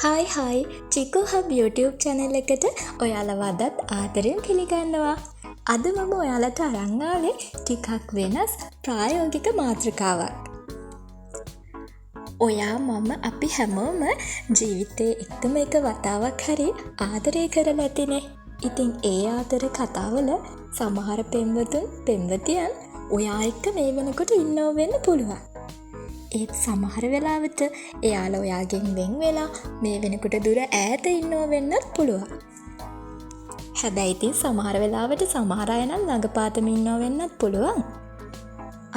හයි චිකු hub YouTube channel එකට ඔයාලව අදත් ආදරෙන් පිළිගන්නවා. අද මම ඔයාලට අරන් ආවේ ටිකක් වෙනස් ප්‍රායෝගික මාතෘකාවක්. ඔයා මම අපි හැමෝම ජීවිතේ එකම එක වතාවක් හරි ආදරය කරලා ඇතිනේ. ඉතින් ඒ ආදර කතාවල සමහර පෙම්වතුන් පෙම්වතියන් ඔයා එක්ක මේ වෙනකොට ඉන්නව වෙන්න පුළුවන්. ඒත් සමහර වෙලාවට එයාලා ඔයාගෙන් වෙන් වෙලා මේ වෙනකොට දුර ඈත ඉන්නව වෙන්නත් පුළුවන්. හැබැයි ඉතින් සමහර වෙලාවට සමහර අය නම් ළඟපාතම ඉන්නව වෙන්නත් පුළුවන්.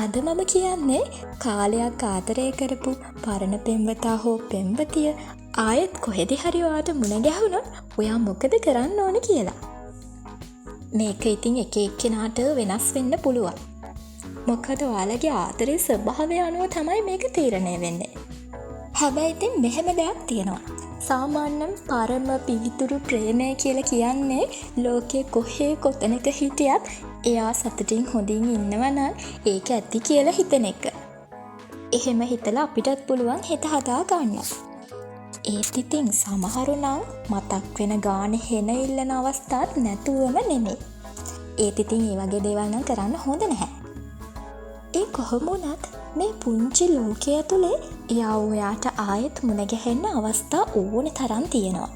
අද මම කියන්නේ කාලයක් ආදරය කරපු පරණ පෙම්වතා හෝ පෙම්වතිය ආයෙත් කොහෙද හරි ඔයාට මුණ ගැහුණොත් ඔයා මොකද කරන්න ඕන කියලා. මේක ඉතින් එක එක්කෙනාට වෙනස් වෙන්න පුළුවන්. මොකද ඔයාලගේ ආදරේ ස්වභාවය අනුව තමයි මේක තීරණය වෙන්නේ. හැබැයි ඉතින් මෙහෙම දෙයක් තියෙනවා. සාමාන්‍යයෙන් පරම පිවිතුරු ප්‍රේමය කියලා කියන්නේ ලෝකේ කොහේ කොතනක හිටියත් එයා සතුටින් හොඳින් ඉන්නවා නම් ඒක ඇති කියලා හිතන එක. එහෙම හිතලා අපිටත් පුළුවන් හිත හදා ගන්න. ඒත් ඉතින් සමහරු නම් මතක් වෙන ගානේ හෙන ඉල්ලන අවස්ථාවක් නැතුවම නෙමෙයි. ඒත් ඉතින් ඒ වගේ දේවල් නම් කරන්න හොඳ නැහැ. ඒ කොහොම වුණත් මේ පුංචි ලෝකය තුලේ එයා ඔයාට ආයෙත් මුණ ගැහෙන්න අවස්ථා ඕන තරම් තියෙනවා.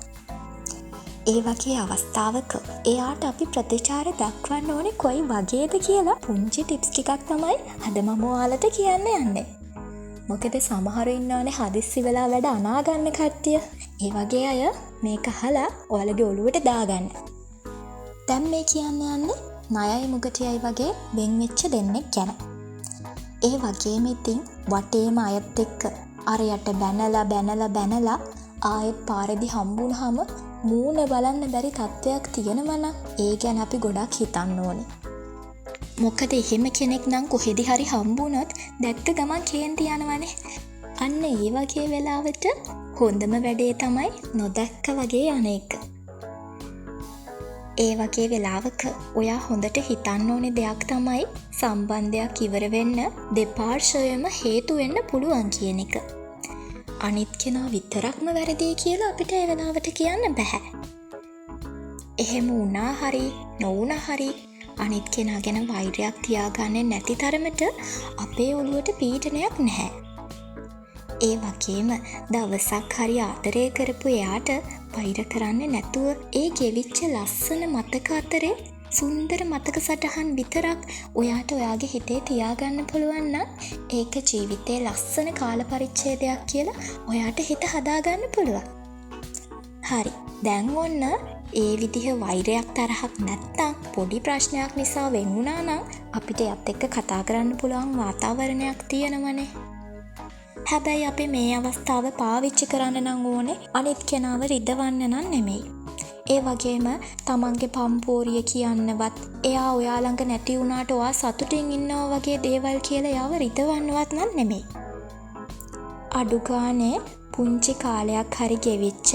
ඒ වගේ අවස්ථාවක එයාට අපි ප්‍රතිචාර දක්වන්න ඕනේ කොයි වගේද කියලා පුංචි ටිප්ස් ටිකක් තමයි අද මම ඔයාලට කියන්න යන්නේ. මොකද සමහරු ඉන්නවනේ හදිස්සි වෙලා වැඩ අනාගන්න කට්ටිය. ඒ වගේ අය මේක අහලා ඔයාලගේ ඔළුවට දාගන්න. දැන් මේ කියන්න යන්නේ ණයයි මුගටියයි වගේ වෙන් වෙච්ච දෙන්නෙක් ගැන. ඒ වගේම ඉතින් වටේම අයත් එක්ක අරයට බැනලා ආයෙත් පාරේදී හම්බුනහම මූණ බලන්න බැරි තත්ත්වයක් තියෙනවා නම් ඒ ගැන අපි ගොඩක් හිතන්න ඕනේ. මොකද එහෙම කෙනෙක් නම් කොහෙදි හරි හම්බුනොත් දැක්ක ගමන් කේන්ති යනවනේ. අන්න ඒ වගේ වෙලාවට හොඳම වැඩේ තමයි නොදැක්ක වගේ යන එක. ඒ වගේ වෙලාවක ඔයා හොඳට හිතන්න ඕනේ දෙයක් තමයි සම්බන්ධයක් ඉවර වෙන්න දෙපාර්ශ්වයම හේතු වෙන්න පුළුවන් කියන එක. අනිත් කෙනා විතරක්ම වැරදි කියලා අපිට ඒ වෙලාවට කියන්න බෑ. එහෙම වුණා හරි නොවුණා හරි අනිත් කෙනා ගැන වෛරයක් තියාගන්නේ නැති තරමට අපේ ඔළුවට පීඩනයක් නැහැ. ඒ වගේම දවසක් හරි ආදරය කරපු එයාට වෛර කරන්නේ නැතුව ඒ ගෙවිච්ච ලස්සන මතක අතරේ සුන්දර මතක සටහන් විතරක් ඔයාට ඔයාගේ හිතේ තියාගන්න පුළුවන් නම් ඒක ජීවිතේ ලස්සන කාල පරිච්ඡේදයක් කියලා ඔයාට හිත හදාගන්න පුළුවන්. හරි. දැන් ඔන්න ඒ විදිහ වෛරයක් තරහක් නැත්තම් පොඩි ප්‍රශ්නයක් නිසා වෙන් වුණා නම් අපිට යත් එක්ක කතා කරන්න පුළුවන් වාතාවරණයක් තියෙනවනේ. හැබැයි අපි මේ අවස්ථාව පාවිච්චි කරන්න නම් ඕනේ අනිත් කෙනාව රිදවන්න නම් නෙමෙයි. ඒ වගේම තමන්ගේ පම්පෝරිය කියන්නවත් එයා ඔයා ළඟ නැති වුණාට ඔයා සතුටින් ඉන්නවා වගේ දේවල් කියලා එයාව රිදවන්නවත් නම් නෙමෙයි. අඩු ගානේ පුංචි කාලයක් හරි ගෙවිච්ච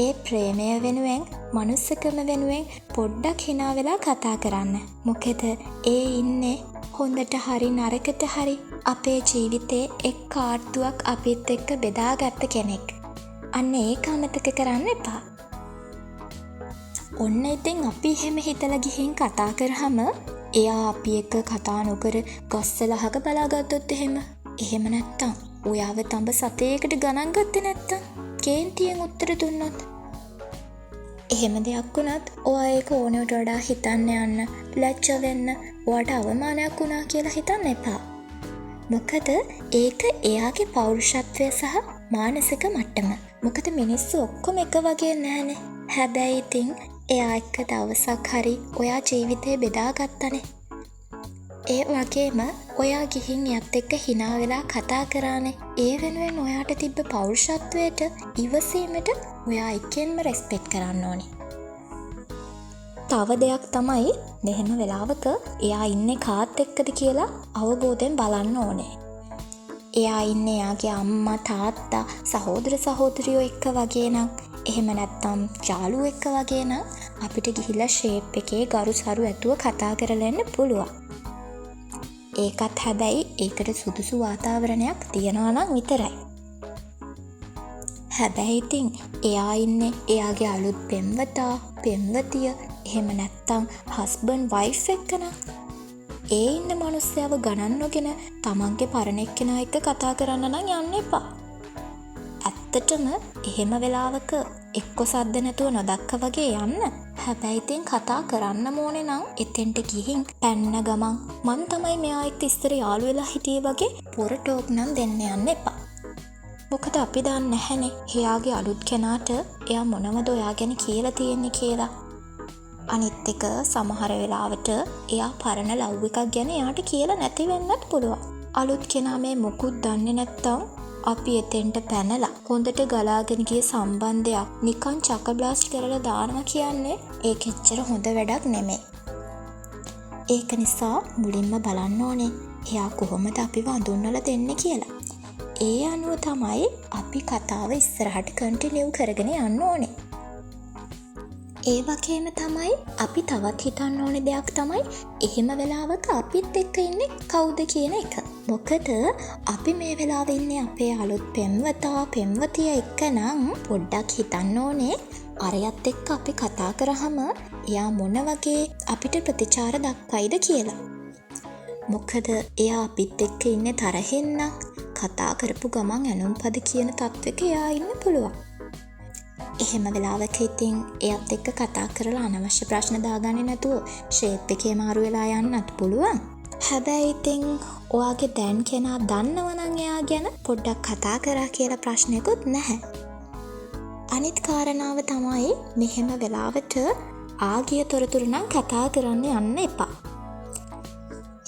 ඒ ප්‍රේමය වෙනුවෙන් මනුස්සකම වෙනුවෙන් පොඩ්ඩක් hina වෙලා කතා කරන්න. මොකද ඒ ඉන්නේ හොඳට හරි නරකට හරි අපේ ජීවිතේ එක් කාර්තුවක් අපිත් එක්ක බෙදාගත්ත කෙනෙක්. අන්න ඒක අමතක කරන්න එපා. ඔන්න ඉතින් අපි එහෙම හිතලා ගිහින් කතා කරාම එයා අපි එක්ක කතා නොකර ගස්සලහක බලාගත්තොත් එහෙම නැත්තම් ඔයාව තඹ සතේකට ගණන් ගත්තේ නැත්තම් කේන්තියෙන් උත්තර දුන්නොත් එහෙම දෙයක් වුණත් ඔයා ඒක ඕනවට වඩා හිතන්න යන්න ලැජ්ජ වෙන්න ඔයාට අවමානයක් වුණා කියලා හිතන්න එපා. මොකද ඒක එයාගේ පෞරුෂත්වය සහ මානසික මට්ටම. මොකද මිනිස්සු ඔක්කොම එක වගේ නැහැනේ. හැබැයි ඉතින් එයා එක්ක දවසක් හරි ඔයා ජීවිතේ බෙදාගත්තනේ. ඒ වගේම ඔයා ගිහින් එයත් එක්ක hina වෙලා කතා කරානේ. ඒ වෙනුවෙන් ඔයාට තිබ්බ පෞරුෂත්වයට ඉවසීමට ඔයා එකෙන්ම රෙස්පෙක්ට් කරන්න ඕනේ. තව දෙයක් තමයි මෙහෙම වෙලාවක එයා ඉන්නේ කාත් එක්කද කියලා අවබෝධයෙන් බලන්න ඕනේ. එයා ඉන්නේ එයාගේ අම්මා තාත්තා සහෝදර සහෝදරියෝ එක්ක වගේ නම් එහෙම නැත්තම් යාළුවෝ එක්ක වගේ නම් අපිට ගිහිල්ලා ෂේප් එකේ ගරු සරු ඇතුව කතා කරලා එන්න පුළුවන්. ඒකත් හැබැයි ඒකට සුදුසු වාතාවරණයක් තියනවා නම් විතරයි. හැබැයි ඉතින් එයා ඉන්නේ එයාගේ අලුත් පෙම්වතා, පෙම්වතිය, එහෙම නැත්තම් හස්බන්ඩ් වයිෆ් එක්කනම්. ඒ ඉන්න මනුස්සයව ගණන් නොගෙන තමන්ගේ පරණ එක්කෙනා එක්ක කතා කරන්න නම් යන්න එපා. ඇත්තටම එහෙම වෙලාවක එක්ක සද්ද නැතුව නොදක්ක වගේ යන්න. හැබැයි ඉතින් කතා කරන්න ඕනේ නම් එතෙන්ට ගිහින් පැන්න ගමන් මං තමයි මෙයා එක්ක ඉස්සර යාළු වෙලා හිටියේ වගේ පොර ටෝක් නම් දෙන්න යන්න එපා. මොකද අපි දන්නේ නැහැනේ එයාගේ අලුත් කෙනාට එයා මොනවද ඔයා ගැන කියලා තියෙන්නේ කියලා. අනිත් එක සමහර වෙලාවට එයා පරණ ලව් එකක් ගැන එයාට කියලා නැති වෙන්නත් පුළුවන්. අලුත් කෙනා මේ මොකුත් දන්නේ නැත්තම් අපි එතෙන්ට පැනලා හොඳට ගලාගෙන ගිය සම්බන්ධයක් නිකන් චක බ්ලාස්ට් කරලා දානවා කියන්නේ ඒක එච්චර හොඳ වැඩක් නෙමෙයි. ඒක නිසා මුලින්ම බලන්න ඕනේ එයා කොහොමද අපිව හඳුන්වලා දෙන්නේ කියලා. ඒ අනුව තමයි අපි කතාව ඉස්සරහට කන්ටිනියු කරගෙන යන්න ඕනේ. ඒ වගේම තමයි අපි තවත් හිතන්න ඕනේ දෙයක් තමයි එහෙම වෙලාවක අපිත් එක්ක ඉන්නේ කවුද කියන එක. මොකද අපි මේ වෙලාවේ ඉන්නේ අපේ අලුත් පෙම්වතා, පෙම්වතිය එක්ක නම් පොඩ්ඩක් හිතන්න ඕනේ අරයත් එක්ක අපි කතා කරාම එයා මොන වගේ අපිට ප්‍රතිචාර දක්වයිද කියලා. මොකද එයා අපිත් එක්ක ඉන්නේ තරහෙන් නම් කතා කරපු ගමන් ඇනුම්පද කියන තත්වෙක එයා ඉන්න පුළුවන්. එහෙම වෙලාවක ඉතින් එයත් එක්ක කතා කරලා අනවශ්‍ය ප්‍රශ්න දාගන්නේ නැතුව ෂේප් එකේ මාරු වෙලා යන්නත් පුළුවන්. හැබැයි ඉතින් ඔයාගේ දැන් කෙනා දන්නවනම් එයා ගැන පොඩ්ඩක් කතා කරා කියලා ප්‍රශ්නයකුත් නැහැ. අනිත් කාරණාව තමයි මෙහෙම වෙලාවට ආගිය තොරතුරු නම් කතා කරන්න යන්න එපා.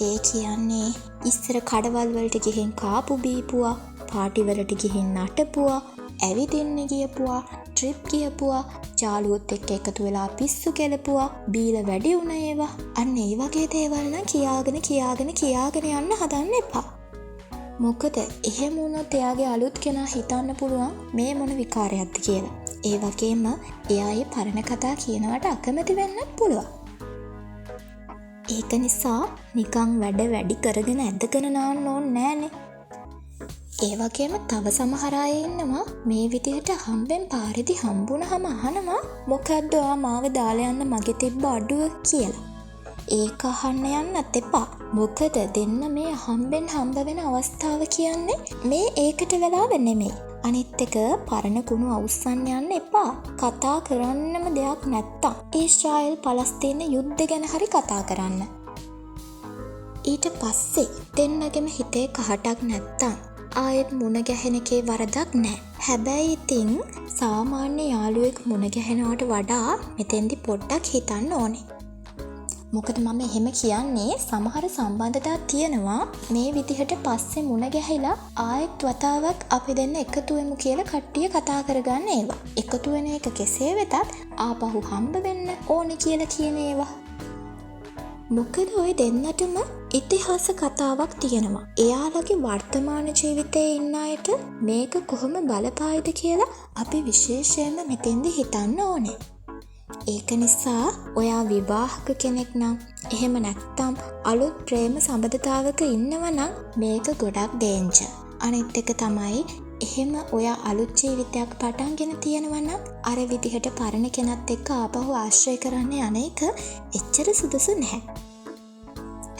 ඒ කියන්නේ ඉස්සර කඩවල් වලට ගිහින් කාපු බීපුවා, පාටි වලට ගිහින් නටපුවා, ඇවිදින්න ගියපුවා, ට්‍රිප් ගියපුවා, යාළුවොත් එක්ක එකතු වෙලා පිස්සු කෙලපුවා, බීලා වැඩි වුණ ඒවා. අන්න ඒ වගේ දේවල් නම් කියාගෙන යන්න හදන්න එපා. මොකද එහෙම වුණොත් එයාගේ අලුත් කෙනා හිතන්න පුළුවන් මේ මොන විකාරයක්ද කියලා. ඒ වගේම එයා ඒ පරණ කතා කියනවට අකමැති වෙන්නත් පුළුවන්. ඒක නිසා නිකන් වැඩ වැඩි කරගෙන ඇදගෙන නාන්න ඕනේ නෑනේ. ඒ වගේම තව සමහර අය ඉන්නවා මේ විදිහට හම්බෙන් පාරේදී හම්බුනහම අහනවා මොකද්ද ඔයා මාව දාලා යන්න මගේ තිබ්බ අඩුව කියලා. ඒක අහන්න යන්නත් එපා. මොකද දෙන්න මේ හම්බෙන් හම්බ වෙන අවස්ථාව කියන්නේ මේ ඒකට වෙලාව නෙමෙයි. අනිත් එක පරණ කුණු අවුස්සන්න යන්න එපා. කතා කරන්නම දෙයක් නැත්තම් ඊශ්‍රායෙල් පලස්තීන යුද්ධ ගැන හරි කතා කරන්න. ඊට පස්සේ දෙන්නගෙම හිතේ කහටක් නැත්තම් ආයෙත් මුණ ගැහෙන එකේ වරදක් නැහැ. හැබැයි ඉතින් සාමාන්‍ය යාළුවෙක් මුණ ගැහෙනවට වඩා මෙතෙන්දි පොඩ්ඩක් හිතන්න ඕනේ. මොකද මම එහෙම කියන්නේ සමහර සම්බන්ධතා තියෙනවා මේ විදිහට පස්සේ මුණ ගැහිලා ආයෙත් වතාවක් අපි දෙන්න එකතු වෙමු කියලා කට්ටිය කතා කරගන්න ඒවා. එකතු වෙන එක කෙසේ වෙතත් ආපහු හම්බ වෙන්න ඕනේ කියලා කියන ඒවා. මොකද ඔය දෙන්නටම ඉතිහාස කතාවක් තියෙනවා. එයාලගේ වර්තමාන ජීවිතයේ ඉන්න අයට මේක කොහොම බලපායිද කියලා අපි විශේෂයෙන්ම මෙතෙන්දි හිතන්න ඕනේ. ඒක නිසා ඔයා විවාහක කෙනෙක් නම් එහෙම නැත්තම් අලුත් ප්‍රේම සම්බන්ධතාවක ඉන්නවා නම් මේක ගොඩක් ඩේන්ජර්. අනිත් එක තමයි එහෙම ඔයා අලුත් ජීවිතයක් පටන්ගෙන තියෙනවා නම් අර විදිහට පරණ කෙනත් එක්ක ආපහු ආශ්‍රය කරන්න යන එක එච්චර සුදුසු නැහැ.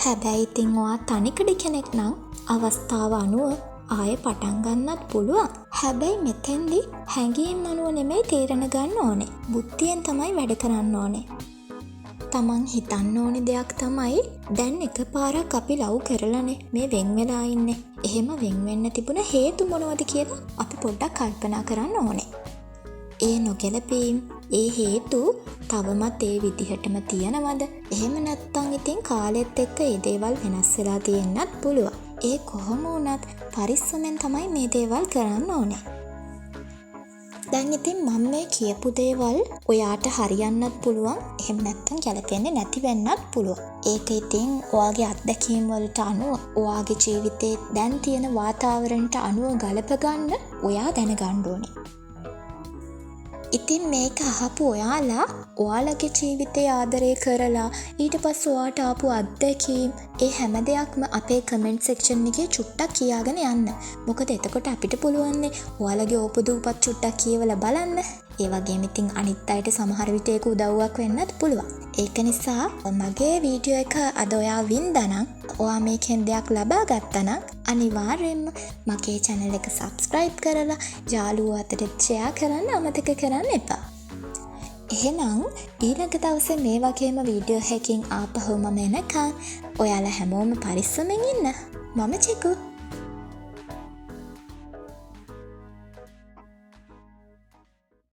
හැබැයි ඉතින් ඔයා තනිකඩ කෙනෙක් නම් අවස්ථාව අනුව ආයෙ පටන් ගන්නත් පුළුවන්. හැබැයි මෙතෙන්දි හැඟීම් අනුව නෙමෙයි තීරණ ගන්න ඕනේ. බුද්ධියෙන් තමයි වැඩ කරන්න ඕනේ. තමන් හිතන්න ඕනේ දෙයක් තමයි දැන් එකපාරක් අපි ලව් කරලානේ මේ වෙන් වෙලා ඉන්නේ. එහෙම වෙන් වෙන්න තිබුණ හේතු මොනවද කියලා අපි පොඩ්ඩක් කල්පනා කරන්න ඕනේ. ඒ නොගැලපීම්, ඒ හේතු තවමත් ඒ විදිහටම තියනවද? එහෙම නැත්නම් ඉතින් කාලෙත් එක්ක ඒ දේවල් වෙනස් වෙලා තියෙන්නත් පුළුවන්. ඒ කොහොම වුණත් පරිස්සමෙන් තමයි මේ දේවල් කරන්න ඕනේ. දැන් ඉතින් මම මේ කියපු දේවල් ඔයාට හරියන්නත් පුළුවන්, එහෙම නැත්නම් ගැලපෙන්නේ නැති වෙන්නත් පුළුවන්. ඒක ඉතින් ඔයාගේ අත්දැකීම් වලට අනුව, ඔයාගේ ජීවිතේ දැන් තියෙන වාතාවරණයට අනුව ගලප ගන්න ඔයා දැනගන්න ඕනේ. ඉතින් මේක අහපු ඔයාලගේ ජීවිතය ආදරය කරලා ඊට පස්සේ ඔයාට ආපු අත්දැකීම් ඒ හැම දෙයක්ම අපේ කමෙන්ට් සෙක්ෂන් එකේ චුට්ටක් කියාගෙන යන්න. මොකද එතකොට අපිට පුළුවන් ඔයාලගේ ඕපදූපත් චුට්ටක් කියවලා බලන්න. ඒ වගේම ඉතින් අනිත් අයට සමහර විට ඒක උදව්වක් වෙන්නත් පුළුවන්. ඒක නිසා මගේ වීඩියෝ එක අද ඔයා වින්දානම් ඔයා මේකෙන් දෙයක් ලබා ගත්තනම් අනිවාර්යෙන්ම මගේ channel එක subscribe කරලා යාළුවෝ අතරට share කරන්න අමතක කරන්න එපා. එහෙනම් ඊළඟ දවසේ මේ වගේම වීඩියෝ එකකින් ආපහු මම එනකන් ඔයාලා හැමෝම පරිස්සමෙන් ඉන්න. මම චිකු.